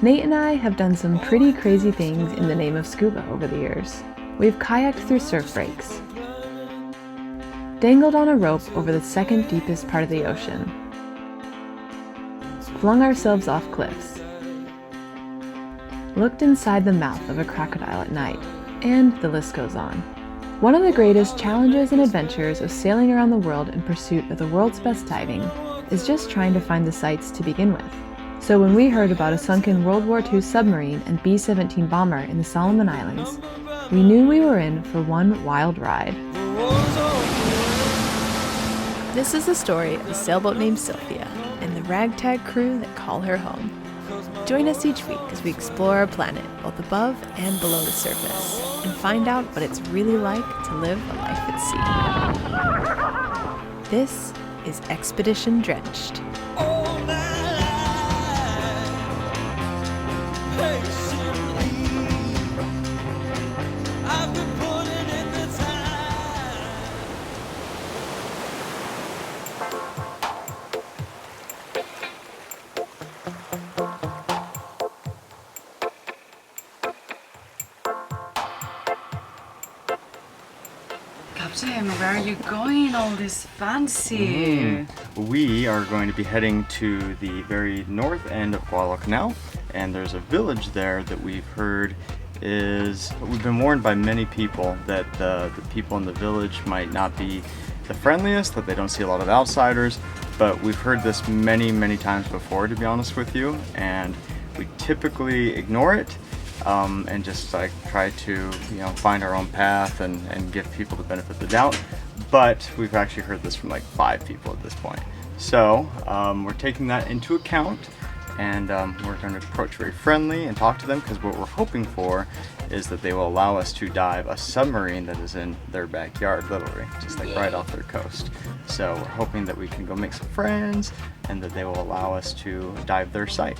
Nate and I have done some pretty crazy things in the name of scuba over the years. We've kayaked through surf breaks, dangled on a rope over the second deepest part of the ocean, flung ourselves off cliffs, looked inside the mouth of a crocodile at night, and the list goes on. One of the greatest challenges and adventures of sailing around the world in pursuit of the world's best diving is just trying to find the sights to begin with. So when we heard about a sunken World War II submarine and B-17 bomber in the Solomon Islands, we knew we were in for one wild ride. This is the story of a sailboat named Sylvia and the ragtag crew that call her home. Join us each week as we explore our planet, both above and below the surface, and find out what it's really like to live a life at sea. This is Expedition Drenched. Captain, where are you going? All this fancy. We are going to be heading to the very north end of Guadalcanal, and there's a village there that we've heard we've been warned by many people that the people in the village might not be the friendliest, that they don't see a lot of outsiders, but we've heard this many times before, to be honest with you, and we typically ignore it. And just like try to find our own path and give people the benefit of the doubt, but we've actually heard this from like 5 people at this point. So we're taking that into account, and we're going to approach very friendly and talk to them, because what we're hoping for is that they will allow us to dive a submarine that is in their backyard, literally, just like right off their coast. So we're hoping that we can go make some friends and that they will allow us to dive their site.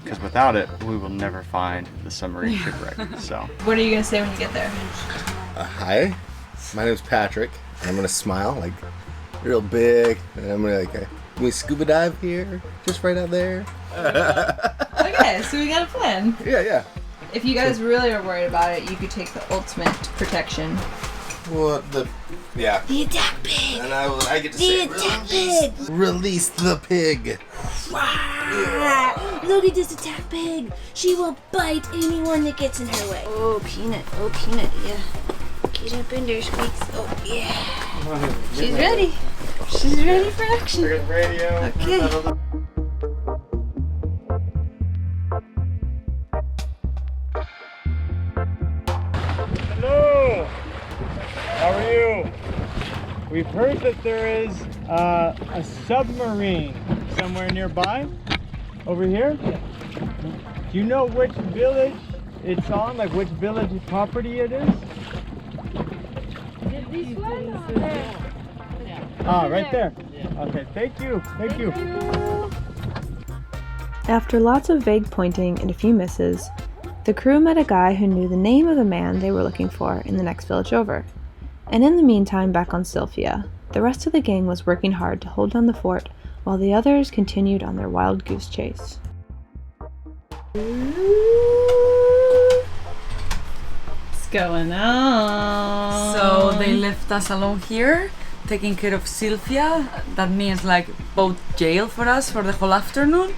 Because without it, we will never find the submarine shipwreck. So, what are you gonna say when you get there? Hi, my name's Patrick. I'm gonna smile like real big, and I'm gonna can we scuba dive here, just right out there? Okay, so we got a plan. Yeah. If you guys really are worried about it, you could take the ultimate protection. What the? Yeah. The attack pig! And I get to say, release the pig! Look at this attack pig! She will bite anyone that gets in her way. Oh, Peanut, yeah. Get up in there, Squeaks. Oh, yeah. She's ready. She's ready for action. radio. Okay. Hello! How are you? We've heard that there is a submarine somewhere nearby. Over here? Yeah. Do you know which village it's on? Like which village property it is? This one? There. Ah, right there. Okay, thank you. After lots of vague pointing and a few misses, the crew met a guy who knew the name of the man they were looking for in the next village over. And in the meantime, back on Sylvia, the rest of the gang was working hard to hold down the fort while the others continued on their wild goose chase. What's going on? So they left us alone here, taking care of Sylvia. That means like boat jail for us for the whole afternoon.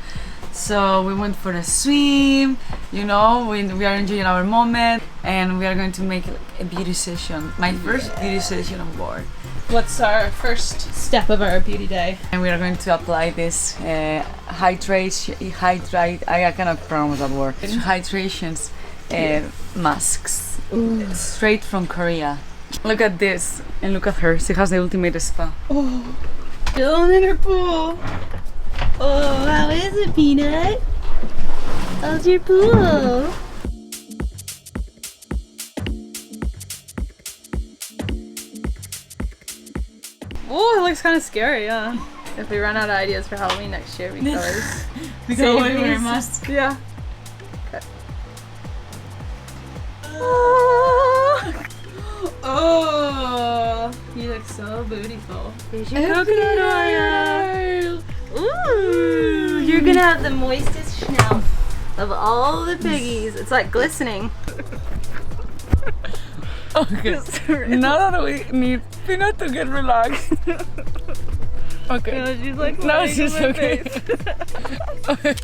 So we went for a swim, we are enjoying our moment, and we are going to make a beauty session. My first beauty session on board. What's our first step of our beauty day? And we are going to apply this I cannot pronounce that word. Hydrations masks. Straight from Korea. Look at this, and look at her. She has the ultimate spa. Oh, chilling in her pool. Oh, how is it, Peanut? How's your pool? Oh, it looks kind of scary, yeah. If we run out of ideas for Halloween next year, we can always we can always wear a mask. Yeah. Okay. Oh, you look so beautiful. There's your coconut oil. Ooh, you're gonna have the moistest snout of all the piggies. It's like glistening. Okay. Now that we need Peanut to get relaxed. Okay. No, she's like No, she's okay. Okay.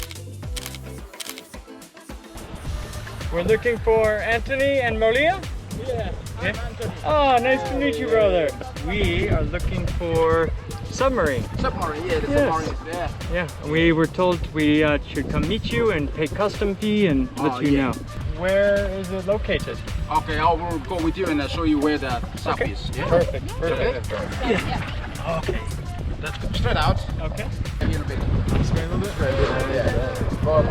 We're looking for Anthony and Maria? Yeah. I'm Anthony. Oh, nice to meet you, brother. We are looking for Submarine. Submarine, yeah, the Yes. submarine, yeah. Yeah, we were told we should come meet you and pay custom fee and let you know. Where is it located? Okay, I will go with you and I'll show you where the sub is. Yeah? Perfect, perfect. Okay. Let's go straight out. Okay. A little bit. This way a little bit? Yeah. Go.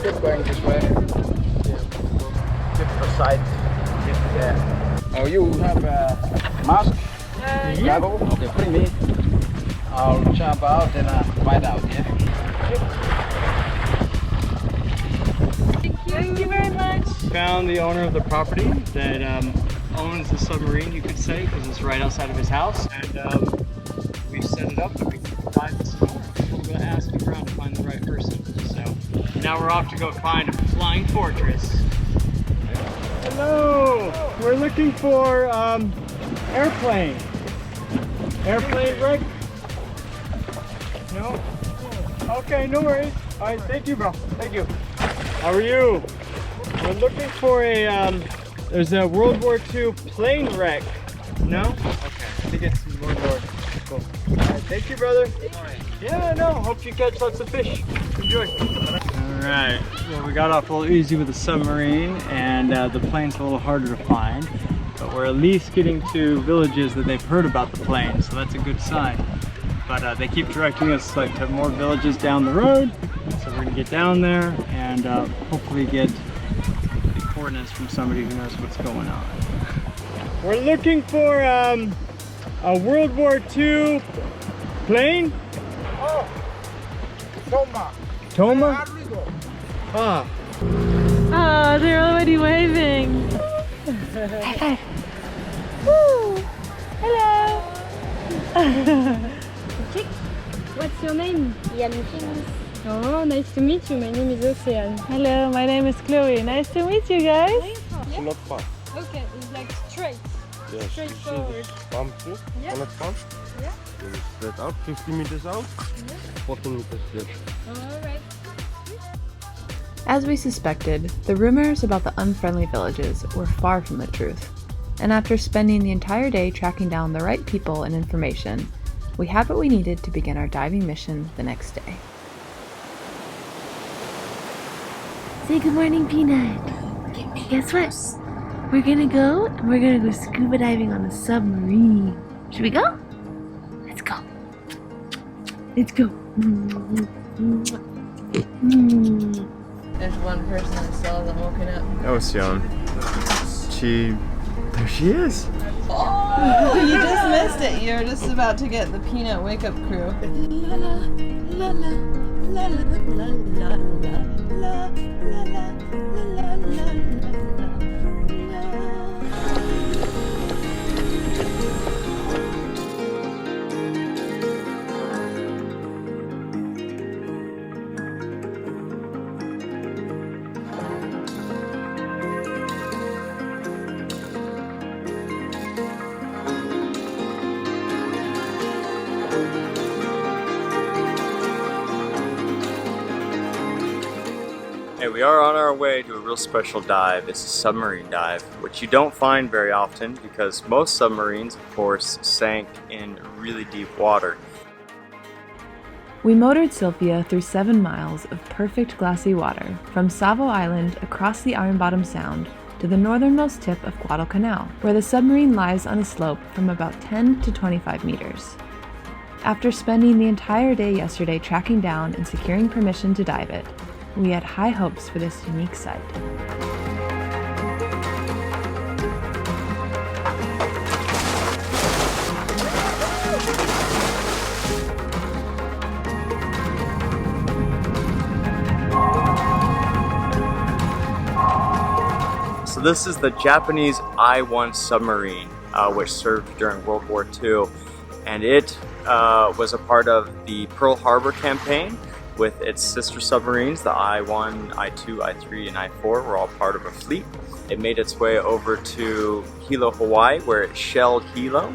Keep going this way. Yeah. Keep the side. Yeah. Oh, you have a mask? Yeah. Goggle? Okay, bring me. I'll jump out and bite out, yeah? Thank you very much. Found the owner of the property that owns the submarine, you could say, because it's right outside of his house. And we set it up that we can dive this door. We're going to ask him around to find the right person. So now we're off to go find a flying fortress. Hello! We're looking for airplane. Airplane wreck? No? Okay, no worries. All right, thank you, bro. Thank you. How are you? We're looking for a, there's a World War II plane wreck. No? Okay, I think it's World War. Cool. All right, thank you, brother. Yeah, no, hope you catch lots of fish. Enjoy. All right, well, we got off a little easy with the submarine, and the plane's a little harder to find, but we're at least getting to villages that they've heard about the plane, so that's a good sign. But they keep directing us like to more villages down the road, so we're gonna get down there and hopefully get the coordinates from somebody who knows what's going on. We're looking for a World War II plane. Oh, Toma. Toma? Ah. Oh, they're already waving. High five. Woo! Hello. Chick, what's your name? Yamikins. Oh, nice to meet you. My name is Ocean. Hello, my name is Chloe. Nice to meet you guys. It's not far. Okay, it's like straight. Yes, Straight you see forward. this palm tree? Yeah. Connect palm? Yeah. Then you straight out, 50 meters out, 14 meters left. Alright. As we suspected, the rumors about the unfriendly villages were far from the truth. And after spending the entire day tracking down the right people and information, we had what we needed to begin our diving mission the next day. Say good morning, Peanut. Guess what? We're gonna go scuba diving on a submarine. Should we go? Let's go. Let's go. There's one person that still hasn't woken up. Ocean. There she is. Oh, you just missed it. You're just about to get the Peanut wake up crew. Hey, we are on our way to a real special dive. It's a submarine dive, which you don't find very often because most submarines, of course, sank in really deep water. We motored Sylvia through 7 miles of perfect glassy water from Savo Island across the Iron Bottom Sound to the northernmost tip of Guadalcanal, where the submarine lies on a slope from about 10 to 25 meters. After spending the entire day yesterday tracking down and securing permission to dive it, we had high hopes for this unique site. So this is the Japanese I-1 submarine, which served during World War II. and it was a part of the Pearl Harbor campaign with its sister submarines. The I-1, I-2, I-3, and I-4 were all part of a fleet. It made its way over to Hilo, Hawaii, where it shelled Hilo,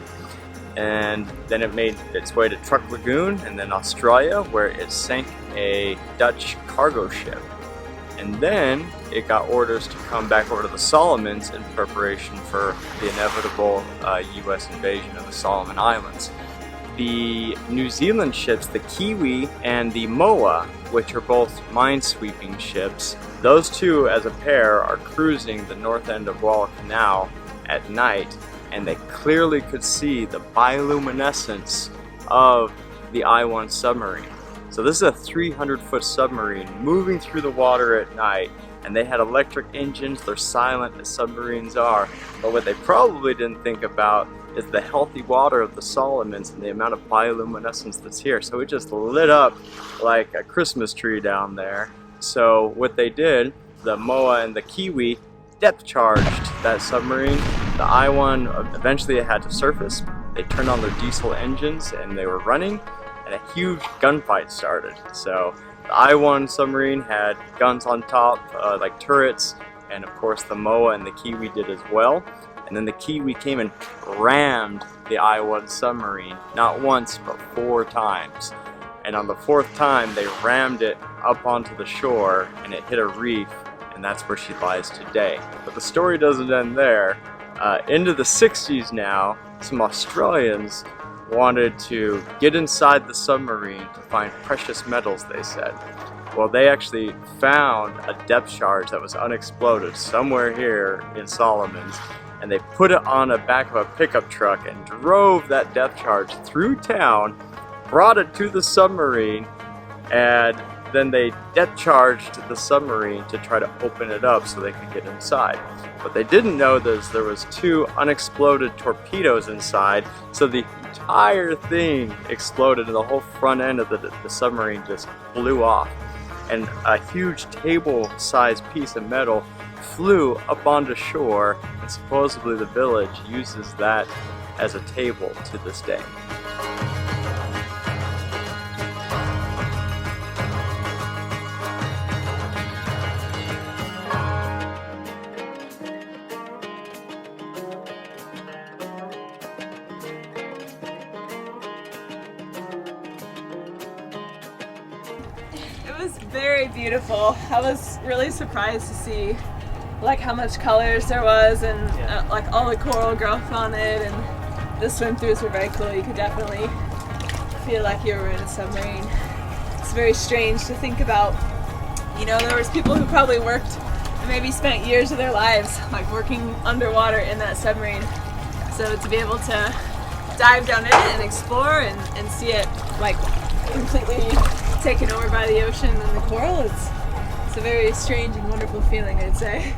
and then it made its way to Truk Lagoon, and then Australia, where it sank a Dutch cargo ship. And then it got orders to come back over to the Solomons in preparation for the inevitable US invasion of the Solomon Islands. The New Zealand ships, the Kiwi and the Moa, which are both minesweeping ships, those two as a pair are cruising the north end of Guadalcanal at night, and they clearly could see the bioluminescence of the I-1 submarine. So this is a 300-foot submarine moving through the water at night, and they had electric engines. They're silent as submarines are, but what they probably didn't think about is the healthy water of the Solomons and the amount of bioluminescence that's here. So it just lit up like a Christmas tree down there. So what they did, the Moa and the Kiwi depth charged that submarine. The I-1 eventually had to surface. They turned on their diesel engines and they were running, and a huge gunfight started. So the I-1 submarine had guns on top, like turrets, and of course the Moa and the Kiwi did as well. And then the Kiwi came and rammed the I-1 submarine, not once, but 4 times. And on the 4th time, they rammed it up onto the shore, and it hit a reef, and that's where she lies today. But the story doesn't end there. Into the 60s now, some Australians wanted to get inside the submarine to find precious metals, they said. Well, they actually found a depth charge that was unexploded somewhere here in Solomons, and they put it on the back of a pickup truck and drove that depth charge through town, brought it to the submarine, and then they depth charged the submarine to try to open it up so they could get inside. What they didn't know is there was 2 unexploded torpedoes inside, so the entire thing exploded and the whole front end of the submarine just blew off. And a huge table-sized piece of metal flew up onto shore, and supposedly the village uses that as a table to this day. It was very beautiful. I was really surprised to see like how much colors there was, and like all the coral growth on it, and the swim throughs were very cool. You could definitely feel like you were in a submarine. It's very strange to think about. You know, there was people who probably worked and maybe spent years of their lives like working underwater in that submarine. So to be able to dive down in it and explore and see it like completely taken over by the ocean and the coral, it's a very strange and wonderful feeling, I'd say.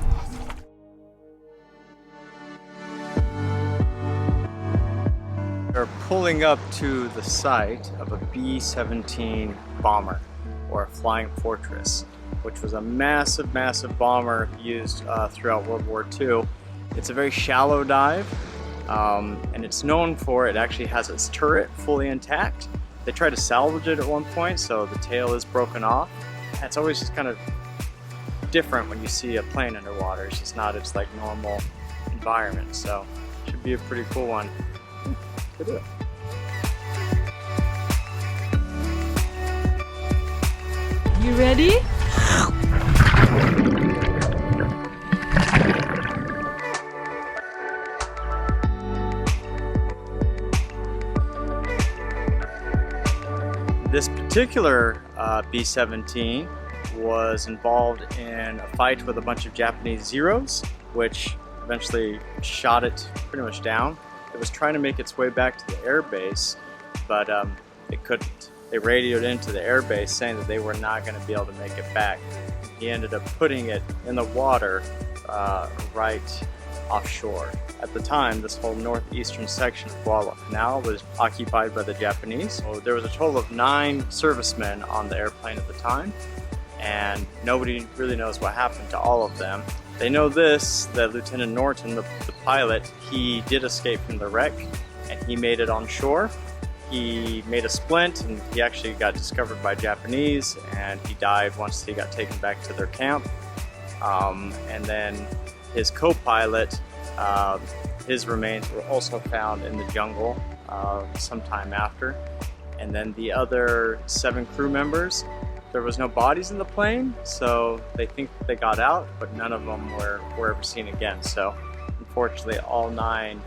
We're pulling up to the site of a B-17 bomber, or a flying fortress, which was a massive, massive bomber used throughout World War II. It's a very shallow dive, and it's known for, it actually has its turret fully intact. They tried to salvage it at one point, so the tail is broken off. It's always just kind of different when you see a plane underwater. It's just not its like normal environment, so it should be a pretty cool one. Go do it. You ready? This particular B-17 was involved in a fight with a bunch of Japanese Zeros, which eventually shot it pretty much down. It was trying to make its way back to the air base, but it couldn't. They radioed into the air base saying that they were not going to be able to make it back. He ended up putting it in the water right offshore. At the time, this whole northeastern section of Guadalcanal was occupied by the Japanese. So there was a total of 9 servicemen on the airplane at the time, and nobody really knows what happened to all of them. They know this, that Lieutenant Norton, the pilot, he did escape from the wreck, and he made it on shore. he made a splint, and he actually got discovered by Japanese, and he died once he got taken back to their camp. And then his co-pilot, his remains were also found in the jungle sometime after. And then the other 7 crew members, there was no bodies in the plane, so they think they got out, but none of them were ever seen again. So unfortunately, all 9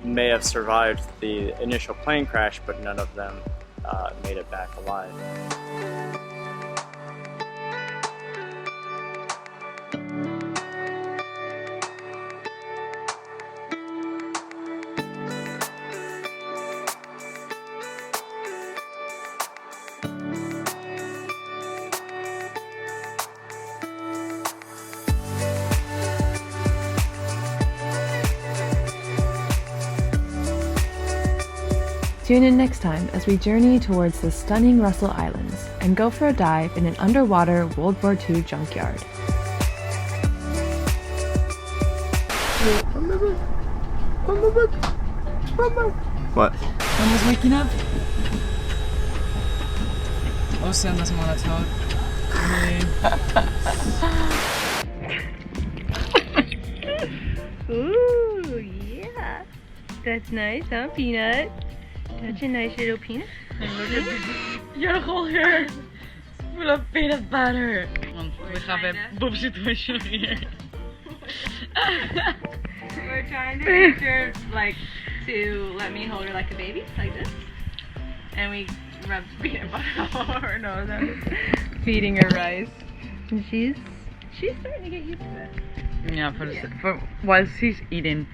may have survived the initial plane crash, but none of them made it back alive. Tune in next time as we journey towards the stunning Russell Islands and go for a dive in an underwater World War II junkyard. What? Someone's waking up. Ocean doesn't want to talk. Ooh, yeah. That's nice, huh, Peanut? Such a nice little peanut. Your whole hair is full of peanut butter. We have a boob situation here. We're trying to get her like to let me hold her like a baby, like this. And we rub peanut butter all over her nose and feeding her rice. And she's starting to get used to it. Yeah, for while she's eating.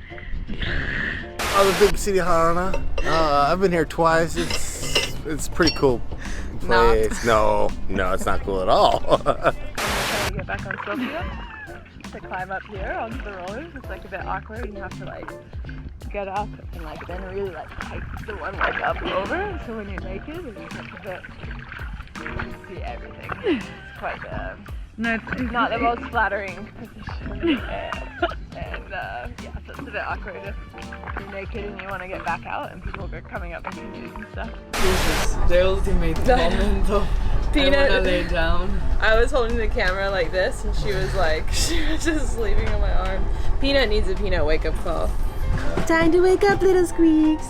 Oh, the big city Harana. I've been here twice. It's pretty cool place. No, it's not cool at all. I'm trying to get back on Sylvia to climb up here onto the rollers. It's like a bit awkward, and you have to like get up and like then really like hike the one leg up over. So when you're naked, it's like a bit. You can see everything. It's quite No, it's not the most flattering position. And yeah, so it's a bit awkward if you're naked and you want to get back out and people are coming up in canoes and stuff. This is the ultimate moment of Peanut. I wanna lay down. I was holding the camera like this and she was just sleeping on my arm. Peanut needs a Peanut wake up call. Time to wake up, little squeaks.